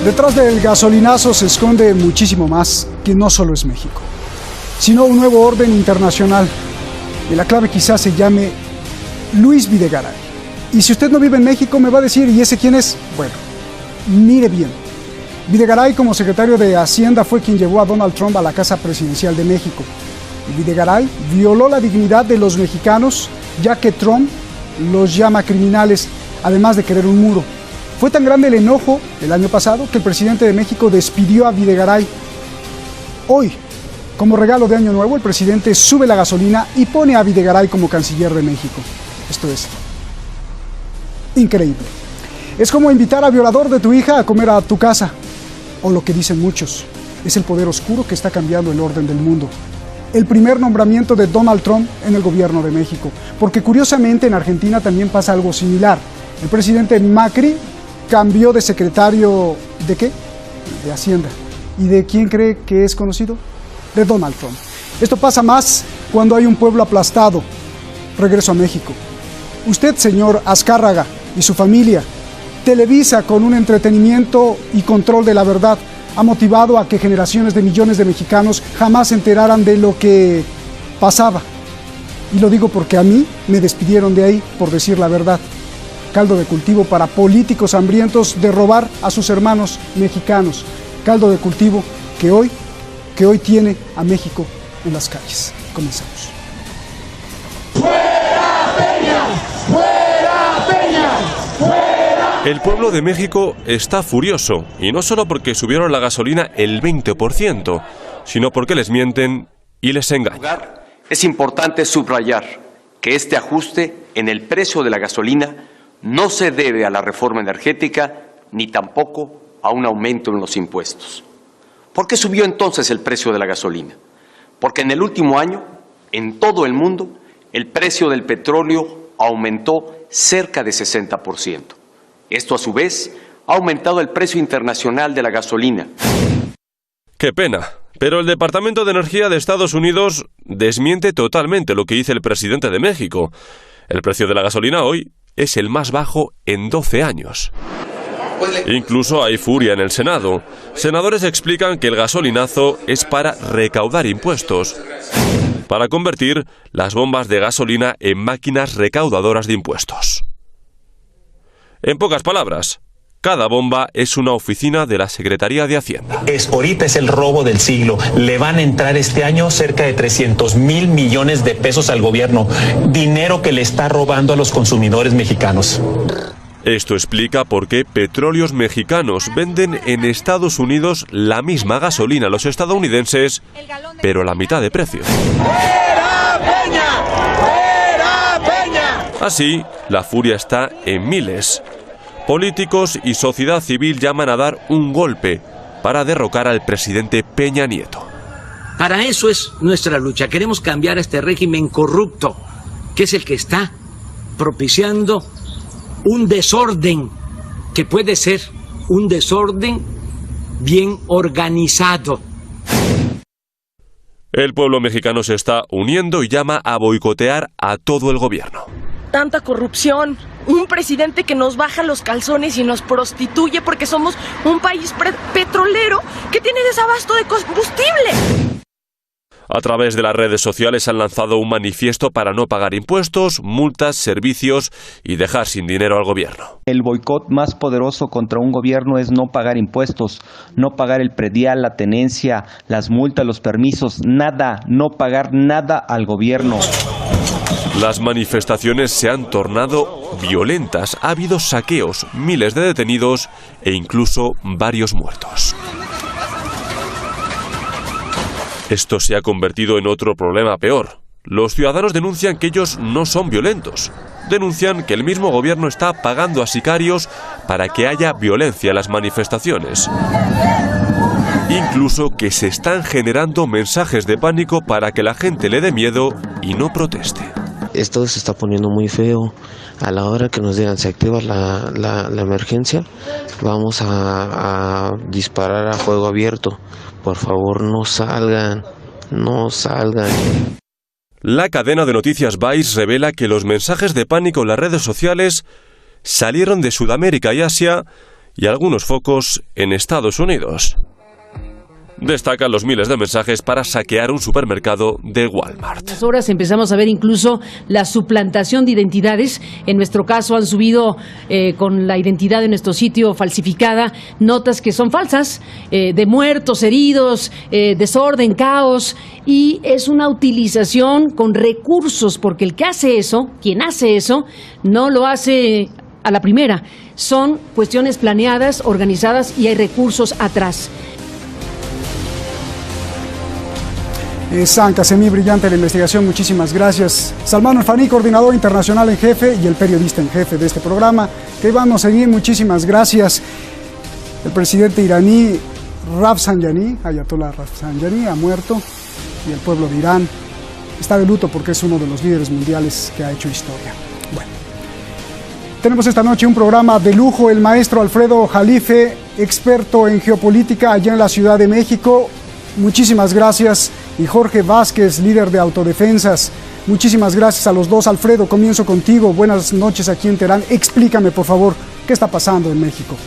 Detrás del gasolinazo se esconde muchísimo más, que no solo es México, sino un nuevo orden internacional. Y la clave quizás se llame Luis Videgaray. Y si usted no vive en México, me va a decir, ¿y ese quién es? Bueno, mire bien. Videgaray, como secretario de Hacienda, fue quien llevó a Donald Trump a la Casa Presidencial de México. Y Videgaray violó la dignidad de los mexicanos, ya que Trump los llama criminales, además de querer un muro. Fue tan grande el enojo el año pasado que el presidente de México despidió a Videgaray. Hoy, como regalo de Año Nuevo, el presidente sube la gasolina y pone a Videgaray como canciller de México. Esto es increíble. Es como invitar al violador de tu hija a comer a tu casa. O lo que dicen muchos, es el poder oscuro que está cambiando el orden del mundo. El primer nombramiento de Donald Trump en el gobierno de México. Porque curiosamente en Argentina también pasa algo similar. El presidente Macri cambió de secretario, ¿de qué? De Hacienda. ¿Y de quién cree que es conocido? De Donald Trump. Esto pasa más cuando hay un pueblo aplastado. Regreso a México. Usted, señor Azcárraga, y su familia, Televisa, con un entretenimiento y control de la verdad, ha motivado a que generaciones de millones de mexicanos jamás se enteraran de lo que pasaba. Y lo digo porque a mí me despidieron de ahí por decir la verdad. Caldo de cultivo para políticos hambrientos de robar a sus hermanos mexicanos. Caldo de cultivo que hoy tiene a México en las calles. Comenzamos. ¡Fuera Peña! ¡Fuera Peña! ¡Fuera! El pueblo de México está furioso, y no solo porque subieron la gasolina el 20%, sino porque les mienten y les engañan. Es importante subrayar que este ajuste en el precio de la gasolina no se debe a la reforma energética ni tampoco a un aumento en los impuestos. ¿Por qué subió entonces el precio de la gasolina? Porque en el último año, en todo el mundo, el precio del petróleo aumentó cerca de 60%. Esto, a su vez, ha aumentado el precio internacional de la gasolina. ¡Qué pena! Pero el Departamento de Energía de Estados Unidos desmiente totalmente lo que dice el presidente de México. El precio de la gasolina hoy es el más bajo en 12 años. Incluso hay furia en el Senado. Senadores explican que el gasolinazo es para recaudar impuestos, para convertir las bombas de gasolina en máquinas recaudadoras de impuestos. En pocas palabras, cada bomba es una oficina de la Secretaría de Hacienda. Ahorita es el robo del siglo. Le van a entrar este año cerca de 300,000 millones de pesos al gobierno. Dinero que le está robando a los consumidores mexicanos. Esto explica por qué Petróleos Mexicanos venden en Estados Unidos la misma gasolina a los estadounidenses, pero a la mitad de precio. ¡Fuera Peña! ¡Fuera Peña! Así, la furia está en miles. Políticos y sociedad civil llaman a dar un golpe para derrocar al presidente Peña Nieto. Para eso es nuestra lucha. Queremos cambiar este régimen corrupto, que es el que está propiciando un desorden, que puede ser un desorden bien organizado. El pueblo mexicano se está uniendo y llama a boicotear a todo el gobierno. Tanta corrupción, un presidente que nos baja los calzones y nos prostituye porque somos un país petrolero que tiene desabasto de combustible. A través de las redes sociales han lanzado un manifiesto para no pagar impuestos, multas, servicios y dejar sin dinero al gobierno. El boicot más poderoso contra un gobierno es no pagar impuestos, no pagar el predial, la tenencia, las multas, los permisos, nada, no pagar nada al gobierno. Las manifestaciones se han tornado violentas, ha habido saqueos, miles de detenidos e incluso varios muertos. Esto se ha convertido en otro problema peor. Los ciudadanos denuncian que ellos no son violentos. Denuncian que el mismo gobierno está pagando a sicarios para que haya violencia en las manifestaciones. Incluso que se están generando mensajes de pánico para que la gente le dé miedo y no proteste. Esto se está poniendo muy feo. A la hora que nos digan se activa la emergencia, vamos a disparar a fuego abierto. Por favor, no salgan, no salgan. La cadena de noticias Vice revela que los mensajes de pánico en las redes sociales salieron de Sudamérica y Asia y algunos focos en Estados Unidos. Destacan los miles de mensajes para saquear un supermercado de Walmart. En horas empezamos a ver incluso la suplantación de identidades. En nuestro caso han subido con la identidad de nuestro sitio falsificada notas que son falsas, de muertos, heridos, desorden, caos, y es una utilización con recursos, porque el que hace eso, quien hace eso, no lo hace a la primera. Son cuestiones planeadas, organizadas y hay recursos atrás. Sanca, semi-brillante la investigación, muchísimas gracias. Salman Alfani, coordinador internacional en jefe y el periodista en jefe de este programa. Que vamos a seguir, muchísimas gracias. El presidente iraní Rafsanjani, Ayatollah Rafsanjani, ha muerto y el pueblo de Irán está de luto porque es uno de los líderes mundiales que ha hecho historia. Bueno, tenemos esta noche un programa de lujo. El maestro Alfredo Jalife, experto en geopolítica allá en la Ciudad de México. Muchísimas gracias. Y Jorge Vázquez, líder de autodefensas. Muchísimas gracias a los dos. Alfredo, comienzo contigo. Buenas noches aquí en Teherán. Explícame, por favor, qué está pasando en México.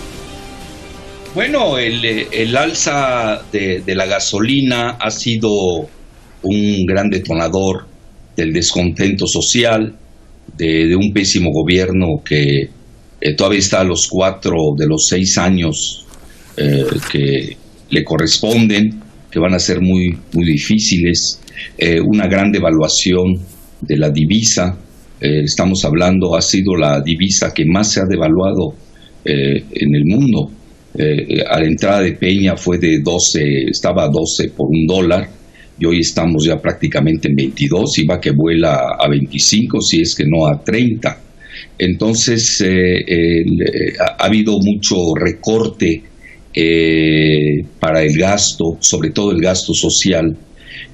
Bueno, el alza de la gasolina ha sido un gran detonador del descontento social, de un pésimo gobierno que todavía está a los 4 de los 6 años que le corresponden, que van a ser muy difíciles, una gran devaluación de la divisa. Estamos hablando, ha sido la divisa que más se ha devaluado en el mundo. A la entrada de Peña fue de 12, estaba a 12 por $1, y hoy estamos ya prácticamente en 22, y va que vuela a 25, si es que no a 30. Entonces ha habido mucho recorte para el gasto, sobre todo el gasto social,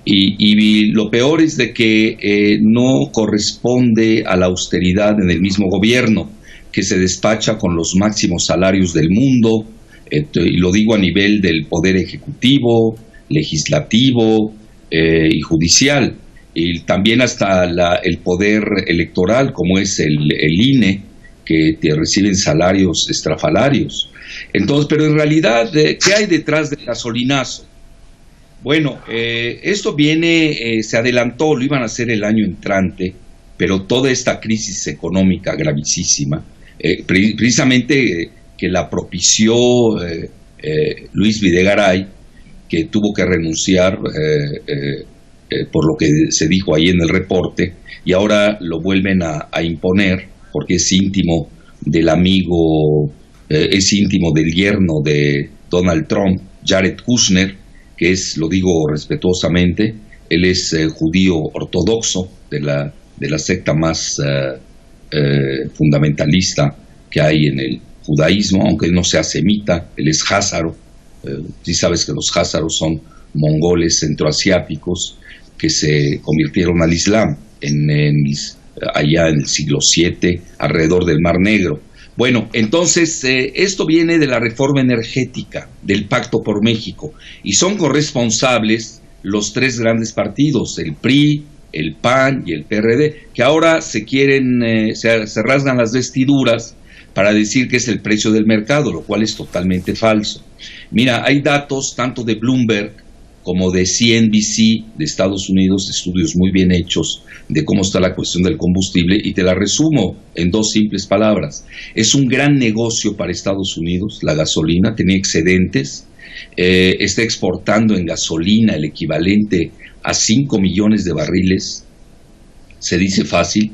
y lo peor es de que no corresponde a la austeridad en el mismo gobierno, que se despacha con los máximos salarios del mundo, y lo digo a nivel del poder ejecutivo, legislativo y judicial, y también hasta el poder electoral, como es el INE, que reciben salarios estrafalarios. Entonces, pero en realidad, ¿qué hay detrás del gasolinazo? Bueno, esto viene, se adelantó, lo iban a hacer el año entrante, pero toda esta crisis económica gravísima, precisamente que la propició Luis Videgaray, que tuvo que renunciar por lo que se dijo ahí en el reporte, y ahora lo vuelven a imponer porque es íntimo del amigo, es íntimo del yerno de Donald Trump, Jared Kushner, que es, lo digo respetuosamente, él es judío ortodoxo de la secta más fundamentalista que hay en el judaísmo, aunque no sea semita, él es házaro. Sí sabes que los házaros son mongoles centroasiáticos que se convirtieron al Islam allá en el siglo VII, alrededor del Mar Negro. Bueno, entonces esto viene de la reforma energética, del Pacto por México, y son corresponsables los 3 grandes partidos, el PRI, el PAN y el PRD, que ahora se rasgan las vestiduras para decir que es el precio del mercado, lo cual es totalmente falso. Mira, hay datos tanto de Bloomberg como de CNBC de Estados Unidos, estudios muy bien hechos de cómo está la cuestión del combustible, y te la resumo en 2 simples palabras. Es un gran negocio para Estados Unidos, la gasolina, tenía excedentes, está exportando en gasolina el equivalente a 5 millones de barriles, se dice fácil,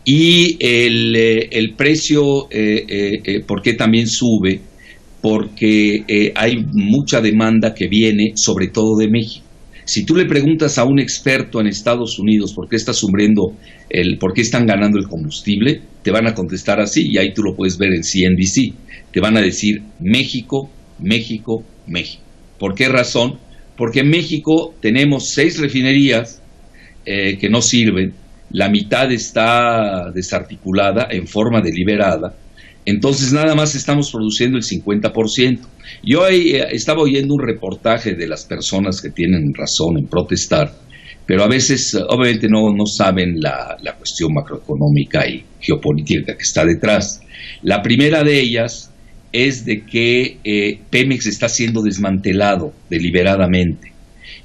y el precio, ¿por qué también sube? Porque hay mucha demanda que viene sobre todo de México. Si tú le preguntas a un experto en Estados Unidos por qué está subiendo, por qué están ganando el combustible, te van a contestar así, y ahí tú lo puedes ver en CNBC. Te van a decir México, México, México. ¿Por qué razón? Porque en México tenemos 6 refinerías que no sirven, la mitad está desarticulada en forma deliberada. Entonces nada más estamos produciendo el 50%. Yo estaba oyendo un reportaje de las personas que tienen razón en protestar, pero a veces obviamente no saben la cuestión macroeconómica y geopolítica que está detrás. La primera de ellas es de que Pemex está siendo desmantelado deliberadamente.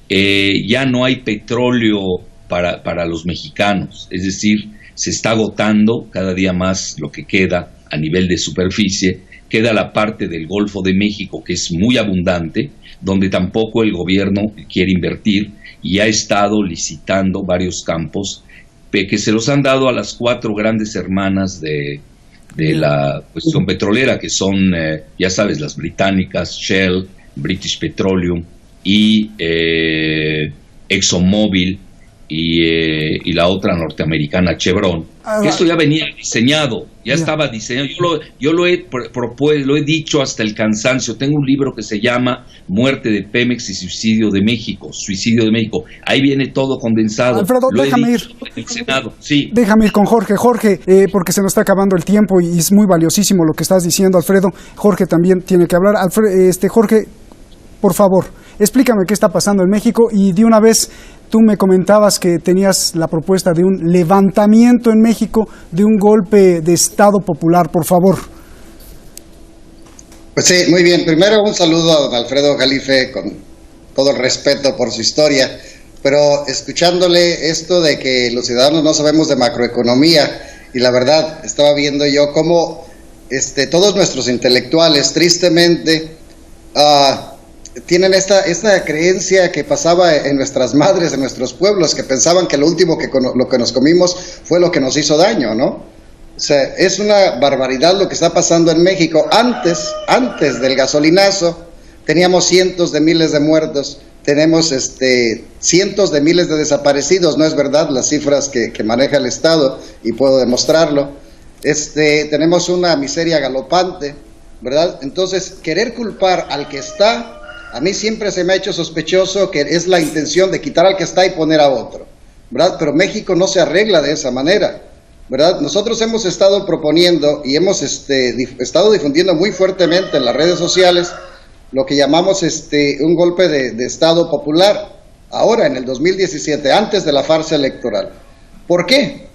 Ya no hay petróleo para los mexicanos, es decir, se está agotando cada día más lo que queda a nivel de superficie. Queda la parte del Golfo de México, que es muy abundante, donde tampoco el gobierno quiere invertir y ha estado licitando varios campos que se los han dado a las 4 grandes hermanas de la cuestión petrolera, que son, ya sabes, las británicas, Shell, British Petroleum y ExxonMobil y la otra norteamericana, Chevron. Que esto ya venía diseñado, ya estaba diseñado. Yo lo he dicho hasta el cansancio. Tengo un libro que se llama Muerte de Pemex y Suicidio de México. Ahí viene todo condensado. Alfredo, déjame ir. En el Senado. Sí. Déjame ir con Jorge. Jorge, porque se nos está acabando el tiempo y es muy valiosísimo lo que estás diciendo, Alfredo. Jorge también tiene que hablar. Jorge, por favor, explícame qué está pasando en México y de una vez. Tú me comentabas que tenías la propuesta de un levantamiento en México, de un golpe de Estado popular, por favor. Pues sí, muy bien. Primero un saludo a don Alfredo Jalife, con todo el respeto por su historia, pero escuchándole esto de que los ciudadanos no sabemos de macroeconomía, y la verdad, estaba viendo yo cómo todos nuestros intelectuales, tristemente, tienen esta creencia que pasaba en nuestras madres, en nuestros pueblos, que pensaban que lo último lo que nos comimos fue lo que nos hizo daño, ¿no? O sea, es una barbaridad lo que está pasando en México. Antes del gasolinazo, teníamos cientos de miles de muertos, tenemos cientos de miles de desaparecidos, no es verdad las cifras que maneja el Estado, y puedo demostrarlo. Tenemos una miseria galopante, ¿verdad? Entonces, querer culpar al que está, a mí siempre se me ha hecho sospechoso que es la intención de quitar al que está y poner a otro, ¿verdad? Pero México no se arregla de esa manera, ¿verdad? Nosotros hemos estado proponiendo y hemos estado difundiendo muy fuertemente en las redes sociales lo que llamamos un golpe de Estado popular, ahora en el 2017, antes de la farsa electoral. ¿Por qué?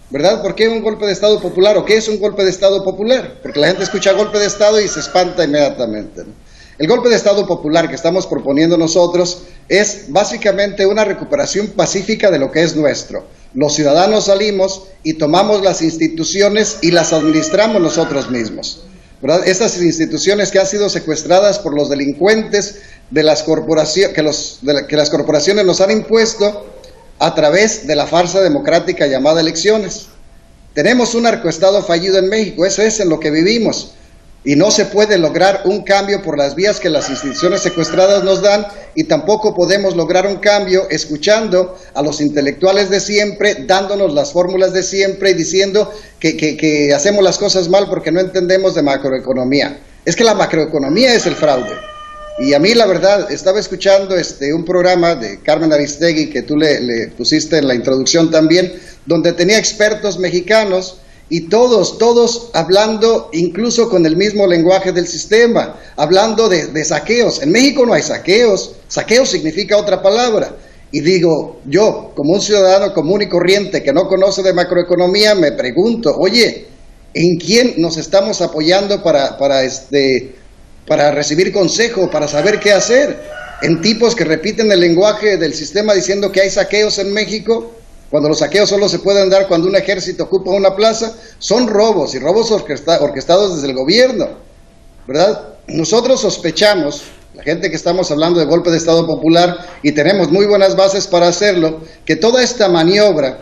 ¿Verdad? ¿Por qué un golpe de Estado popular? ¿O qué es un golpe de Estado popular? Porque la gente escucha golpe de Estado y se espanta inmediatamente, ¿no? El golpe de Estado popular que estamos proponiendo nosotros es básicamente una recuperación pacífica de lo que es nuestro. Los ciudadanos salimos y tomamos las instituciones y las administramos nosotros mismos, ¿verdad? Estas instituciones que han sido secuestradas por los delincuentes de las corporaciones, que las corporaciones nos han impuesto a través de la farsa democrática llamada elecciones. Tenemos un narcoestado fallido en México, eso es en lo que vivimos. Y no se puede lograr un cambio por las vías que las instituciones secuestradas nos dan, y tampoco podemos lograr un cambio escuchando a los intelectuales de siempre, dándonos las fórmulas de siempre y diciendo que hacemos las cosas mal porque no entendemos de macroeconomía. Es que la macroeconomía es el fraude. Y a mí, la verdad, estaba escuchando un programa de Carmen Aristegui que tú le pusiste en la introducción también, donde tenía expertos mexicanos, y todos hablando incluso con el mismo lenguaje del sistema, hablando de saqueos. En México no hay saqueos, saqueo significa otra palabra. Y digo, yo, como un ciudadano común y corriente que no conoce de macroeconomía, me pregunto, oye, ¿en quién nos estamos apoyando para recibir consejo, para saber qué hacer? ¿En tipos que repiten el lenguaje del sistema diciendo que hay saqueos en México? Cuando los saqueos solo se pueden dar cuando un ejército ocupa una plaza. Son robos, y robos orquestados desde el gobierno, ¿verdad? Nosotros sospechamos, la gente que estamos hablando de golpe de Estado popular, y tenemos muy buenas bases para hacerlo, que toda esta maniobra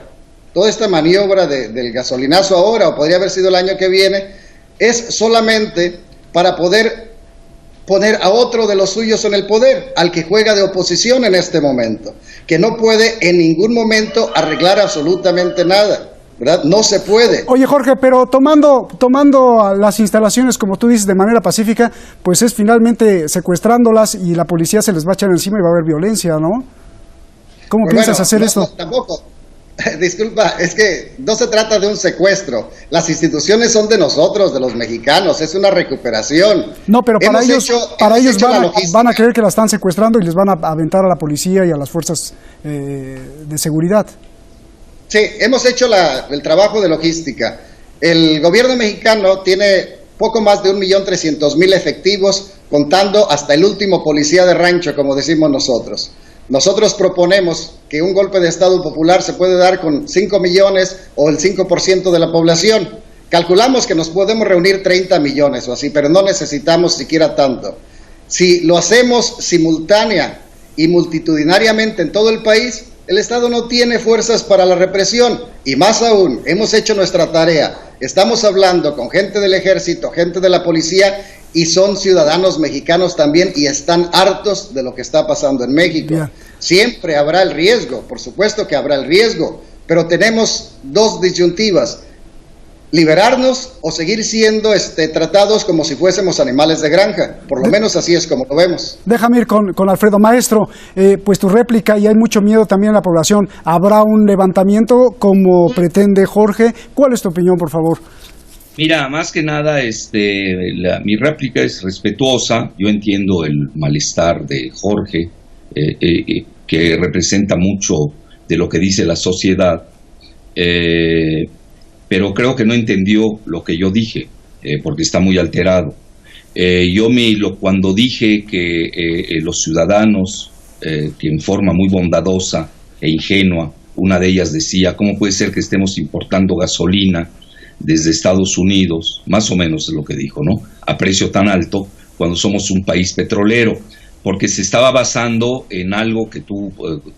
del gasolinazo ahora, o podría haber sido el año que viene, es solamente para poder poner a otro de los suyos en el poder, al que juega de oposición en este momento, que no puede en ningún momento arreglar absolutamente nada, ¿verdad? No se puede. Oye, Jorge, pero tomando las instalaciones, como tú dices, de manera pacífica, pues es finalmente secuestrándolas y la policía se les va a echar encima y va a haber violencia, ¿no? ¿Cómo piensas hacer esto? No, tampoco. Disculpa, es que no se trata de un secuestro. Las instituciones son de nosotros, de los mexicanos, es una recuperación. No, pero para ellos van a creer que la están secuestrando y les van a aventar a la policía y a las fuerzas de seguridad. Sí, hemos hecho el trabajo de logística. El gobierno mexicano tiene poco más de 1.300.000 efectivos, contando hasta el último policía de rancho, como decimos nosotros. Nosotros proponemos que un golpe de Estado popular se puede dar con 5 millones o el 5% de la población. Calculamos que nos podemos reunir 30 millones o así, pero no necesitamos siquiera tanto. Si lo hacemos simultánea y multitudinariamente en todo el país, el Estado no tiene fuerzas para la represión. Y más aún, hemos hecho nuestra tarea. Estamos hablando con gente del ejército, gente de la policía, y son ciudadanos mexicanos también y están hartos de lo que está pasando en México. Yeah. Siempre habrá el riesgo, por supuesto que habrá el riesgo, pero tenemos dos disyuntivas: liberarnos o seguir siendo tratados como si fuésemos animales de granja. Por lo menos así es como lo vemos. Déjame ir con Alfredo. Maestro, pues tu réplica, y hay mucho miedo también en la población. ¿Habrá un levantamiento como pretende Jorge? ¿Cuál es tu opinión, por favor? Mira, más que nada, mi réplica es respetuosa. Yo entiendo el malestar de Jorge, que representa mucho de lo que dice la sociedad, pero creo que no entendió lo que yo dije, porque está muy alterado. Cuando dije que los ciudadanos, que en forma muy bondadosa e ingenua, una de ellas decía, ¿cómo puede ser que estemos importando gasolina desde Estados Unidos? Más o menos es lo que dijo, ¿no? A precio tan alto cuando somos un país petrolero, porque se estaba basando en algo que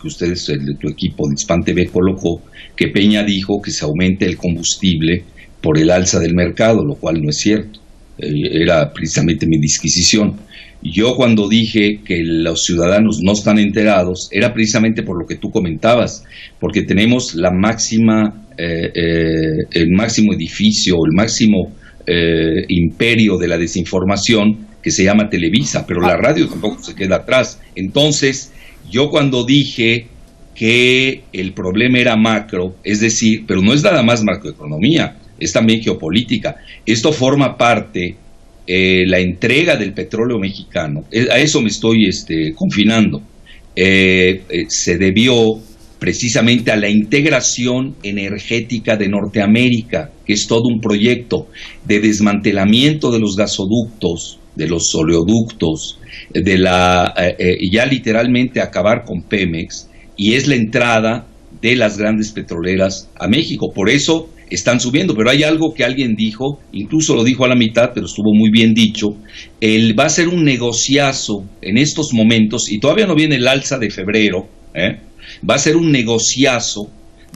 ustedes, tu equipo de Hispan TV colocó, que Peña dijo que se aumente el combustible por el alza del mercado, lo cual no es cierto. Era precisamente mi disquisición. Yo cuando dije que los ciudadanos no están enterados, era precisamente por lo que tú comentabas, porque tenemos el máximo edificio, el máximo imperio de la desinformación, que se llama Televisa, pero la radio tampoco se queda atrás. Entonces, yo cuando dije que el problema era macro, es decir, pero no es nada más macroeconomía, es también geopolítica. Esto forma parte, la entrega del petróleo mexicano, a eso me estoy confinando, se debió precisamente a la integración energética de Norteamérica, que es todo un proyecto de desmantelamiento de los gasoductos, de los oleoductos, ya literalmente acabar con Pemex, y es la entrada de las grandes petroleras a México. Por eso están subiendo, pero hay algo que alguien dijo, incluso lo dijo a la mitad, pero estuvo muy bien dicho. Va a ser un negociazo en estos momentos, y todavía no viene el alza de febrero, va a ser un negociazo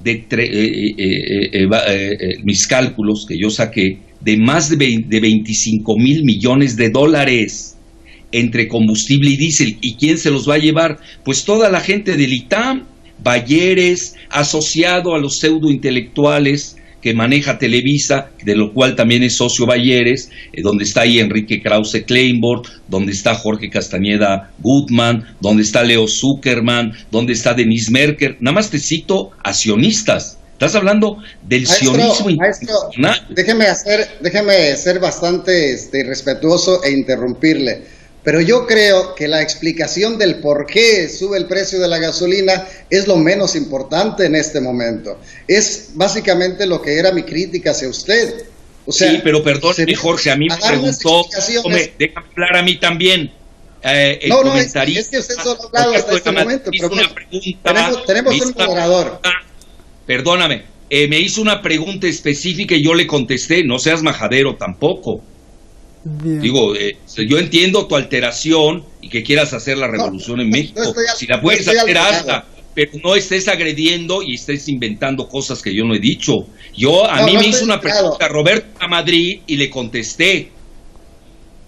de mis cálculos que yo saqué, de más de 25,000 millones de dólares entre combustible y diésel. ¿Y quién se los va a llevar? Pues toda la gente del ITAM, Bayeres, asociado a los pseudointelectuales que maneja Televisa, de lo cual también es socio Bayeres, donde está ahí Enrique Krause Kleinborg, donde está Jorge Castañeda Gutmann, donde está Leo Zuckerman, donde está Denise Merker. Nada más te cito accionistas. Estás hablando del sionismo internacional. Déjeme ser bastante respetuoso e interrumpirle. Pero yo creo que la explicación del por qué sube el precio de la gasolina es lo menos importante en este momento. Es básicamente lo que era mi crítica hacia usted. O sea, sí, pero perdóneme, Jorge, a mí me preguntó, déjame hablar a mí también. Es que usted solo ha hablado hasta este momento. Pero tenemos un moderador. Perdóname, me hizo una pregunta específica y yo le contesté. No seas majadero tampoco. Bien. Digo, yo entiendo tu alteración y que quieras hacer la revolución en México. Si la puedes hacer, hazla, pero no estés agrediendo y estés inventando cosas que yo no he dicho. A mí me hizo una pregunta Roberto Madrid y le contesté.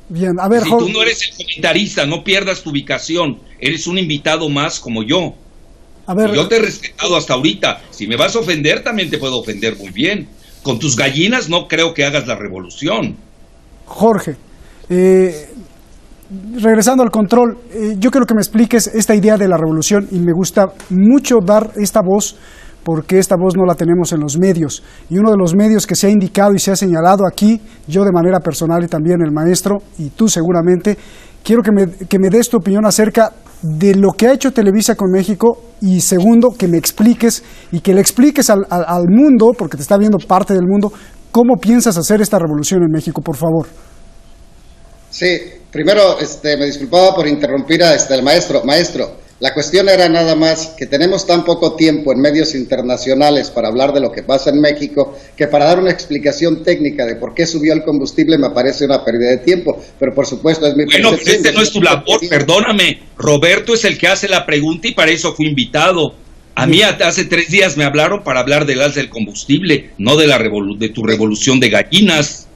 Bien, a ver, si tú no eres el comentarista, no pierdas tu ubicación. Eres un invitado más como yo. A ver, yo te he respetado hasta ahorita. Si me vas a ofender, también te puedo ofender muy bien. Con tus gallinas no creo que hagas la revolución. Jorge, regresando al control, yo quiero que me expliques esta idea de la revolución, y me gusta mucho dar esta voz, porque esta voz no la tenemos en los medios, y uno de los medios que se ha indicado y se ha señalado aquí, yo de manera personal y también el maestro, y tú seguramente, quiero que me des tu opinión acerca de lo que ha hecho Televisa con México, y segundo, que me expliques y que le expliques al mundo, porque te está viendo parte del mundo, ¿Cómo piensas hacer esta revolución en México, por favor? Sí, primero me disculpaba por interrumpir al maestro. Maestro, la cuestión era nada más que tenemos tan poco tiempo en medios internacionales para hablar de lo que pasa en México, que para dar una explicación técnica de por qué subió el combustible me parece una pérdida de tiempo, pero por supuesto es mi percepción. Bueno, pues no es tu labor, perdóname. Roberto es el que hace la pregunta y para eso fui invitado. A mí hace 3 días me hablaron para hablar del alza del combustible, no de tu revolución de gallinas.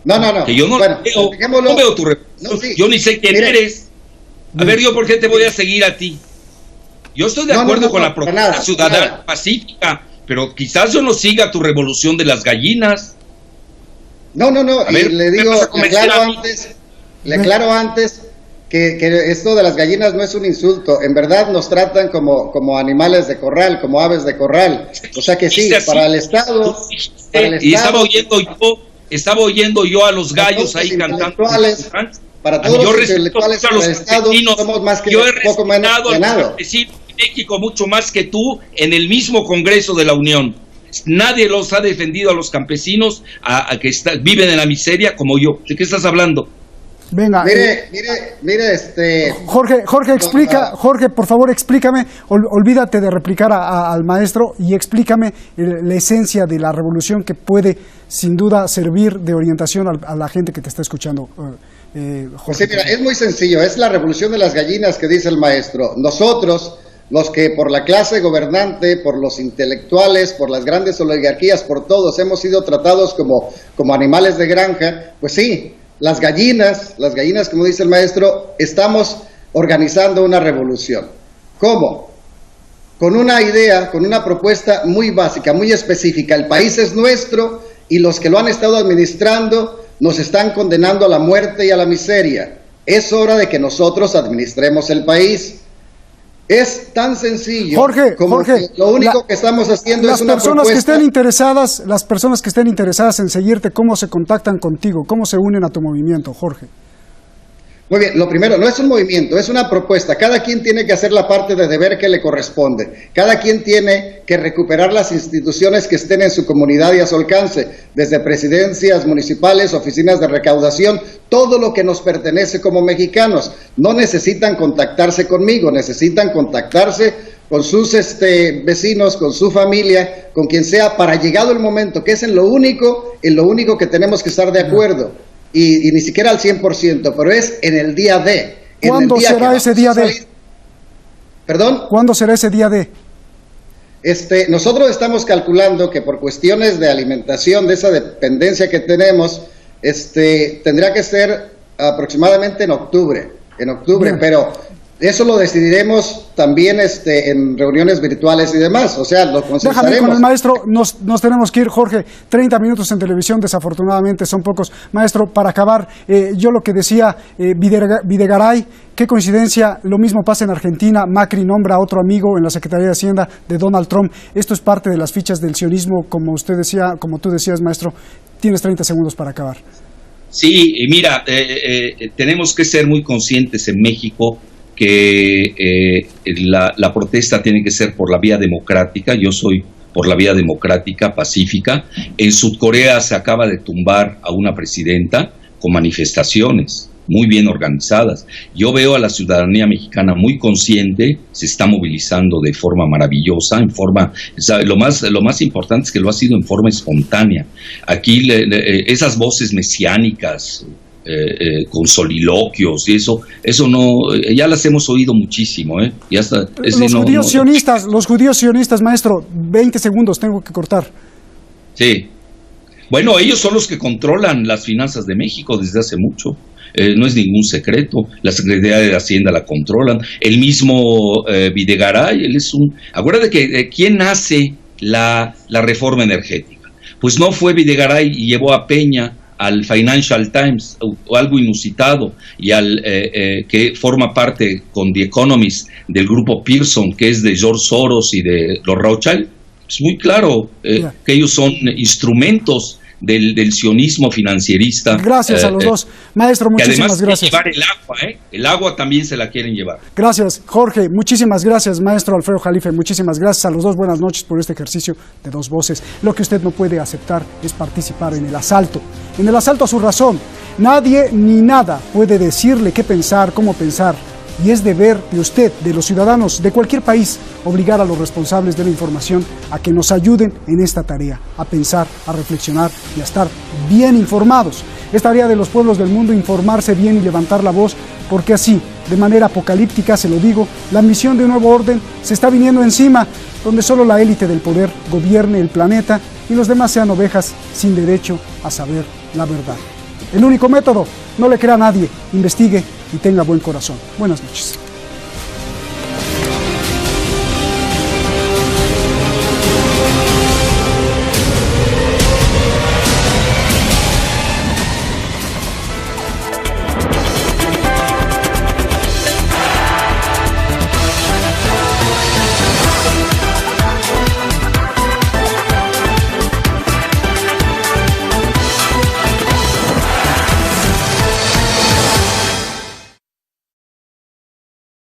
No. Que yo no veo tu revolución. Sí. Yo ni sé quién eres. A ver, ¿yo por qué te voy a seguir a ti? Yo estoy de acuerdo con la protesta ciudadana pacífica, pero quizás yo no siga tu revolución de las gallinas. No. A ver, le digo, le aclaro antes que esto de las gallinas no es un insulto. En verdad nos tratan como animales de corral, como aves de corral. O sea que sí, para el Estado... Y estaba oyendo yo a los gallos ahí cantando. Para todos los intelectuales del Estado somos más que poco menos que nada. México mucho más que tú en el mismo Congreso de la Unión. Nadie los ha defendido a los campesinos a que viven en la miseria como yo. ¿De qué estás hablando? Venga. Mire, Jorge, explica, Jorge, por favor, explícame, olvídate de replicar al maestro y explícame la esencia de la revolución que puede, sin duda, servir de orientación a la gente que te está escuchando. Pues sí, mira, es muy sencillo, es la revolución de las gallinas que dice el maestro. Nosotros, los que por la clase gobernante, por los intelectuales, por las grandes oligarquías, por todos, hemos sido tratados como animales de granja, pues sí, las gallinas, como dice el maestro, estamos organizando una revolución. ¿Cómo? Con una idea, con una propuesta muy básica, muy específica. El país es nuestro y los que lo han estado administrando nos están condenando a la muerte y a la miseria. Es hora de que nosotros administremos el país. Es tan sencillo como que lo único que estamos haciendo es una propuesta. Las personas que estén interesadas en seguirte, ¿cómo se contactan contigo? ¿Cómo se unen a tu movimiento, Jorge? Muy bien, lo primero, no es un movimiento, es una propuesta. Cada quien tiene que hacer la parte de deber que le corresponde. Cada quien tiene que recuperar las instituciones que estén en su comunidad y a su alcance, desde presidencias municipales, oficinas de recaudación, todo lo que nos pertenece como mexicanos. No necesitan contactarse conmigo, necesitan contactarse con sus vecinos, con su familia, con quien sea, para llegado el momento, que es en lo único que tenemos que estar de acuerdo. Y ni siquiera al 100%, pero es en el día D. ¿Cuándo será ese día D? ¿Perdón? ¿Cuándo será ese día D? Nosotros estamos calculando que por cuestiones de alimentación, de esa dependencia que tenemos, tendría que ser aproximadamente en octubre, bien. Pero eso lo decidiremos también en reuniones virtuales y demás, o sea, lo consensuaremos. Déjame con el maestro, nos tenemos que ir, Jorge, 30 minutos en televisión, desafortunadamente son pocos. Maestro, para acabar, yo lo que decía Videgaray, qué coincidencia, lo mismo pasa en Argentina, Macri nombra a otro amigo en la Secretaría de Hacienda de Donald Trump. Esto es parte de las fichas del sionismo, como tú decías, maestro. Tienes 30 segundos para acabar. Sí, mira, tenemos que ser muy conscientes en México que la protesta tiene que ser por la vía democrática. Yo soy por la vía democrática, pacífica. En Sudcorea se acaba de tumbar a una presidenta con manifestaciones muy bien organizadas. Yo veo a la ciudadanía mexicana muy consciente, se está movilizando de forma maravillosa, lo más importante es que lo ha sido en forma espontánea. Aquí esas voces mesiánicas, con soliloquios y eso no, ya las hemos oído muchísimo, ya está, los judíos sionistas, maestro, 20 segundos, tengo que cortar. Sí, bueno, ellos son los que controlan las finanzas de México desde hace mucho. No es ningún secreto, la Secretaría de Hacienda la controlan, el mismo Videgaray, acuérdate que ¿quién hace la reforma energética? Pues no fue Videgaray y llevó a Peña al Financial Times, o algo inusitado, y que forma parte con The Economist del grupo Pearson, que es de George Soros y de los Rothschild. Es muy claro que ellos son instrumentos del sionismo financierista. Gracias a los dos. Maestro, muchísimas gracias. Que además quieren llevar el agua, El agua también se la quieren llevar. Gracias, Jorge. Muchísimas gracias, maestro Alfredo Jalife. Muchísimas gracias a los dos. Buenas noches por este ejercicio de dos voces. Lo que usted no puede aceptar es participar en el asalto a su razón. Nadie ni nada puede decirle qué pensar, cómo pensar. Y es deber de usted, de los ciudadanos de cualquier país, obligar a los responsables de la información a que nos ayuden en esta tarea, a pensar, a reflexionar y a estar bien informados. Es tarea de los pueblos del mundo informarse bien y levantar la voz, porque así, de manera apocalíptica, se lo digo, la misión de un nuevo orden se está viniendo encima, donde solo la élite del poder gobierne el planeta y los demás sean ovejas sin derecho a saber la verdad. El único método, no le crea a nadie, investigue y tenga buen corazón. Buenas noches.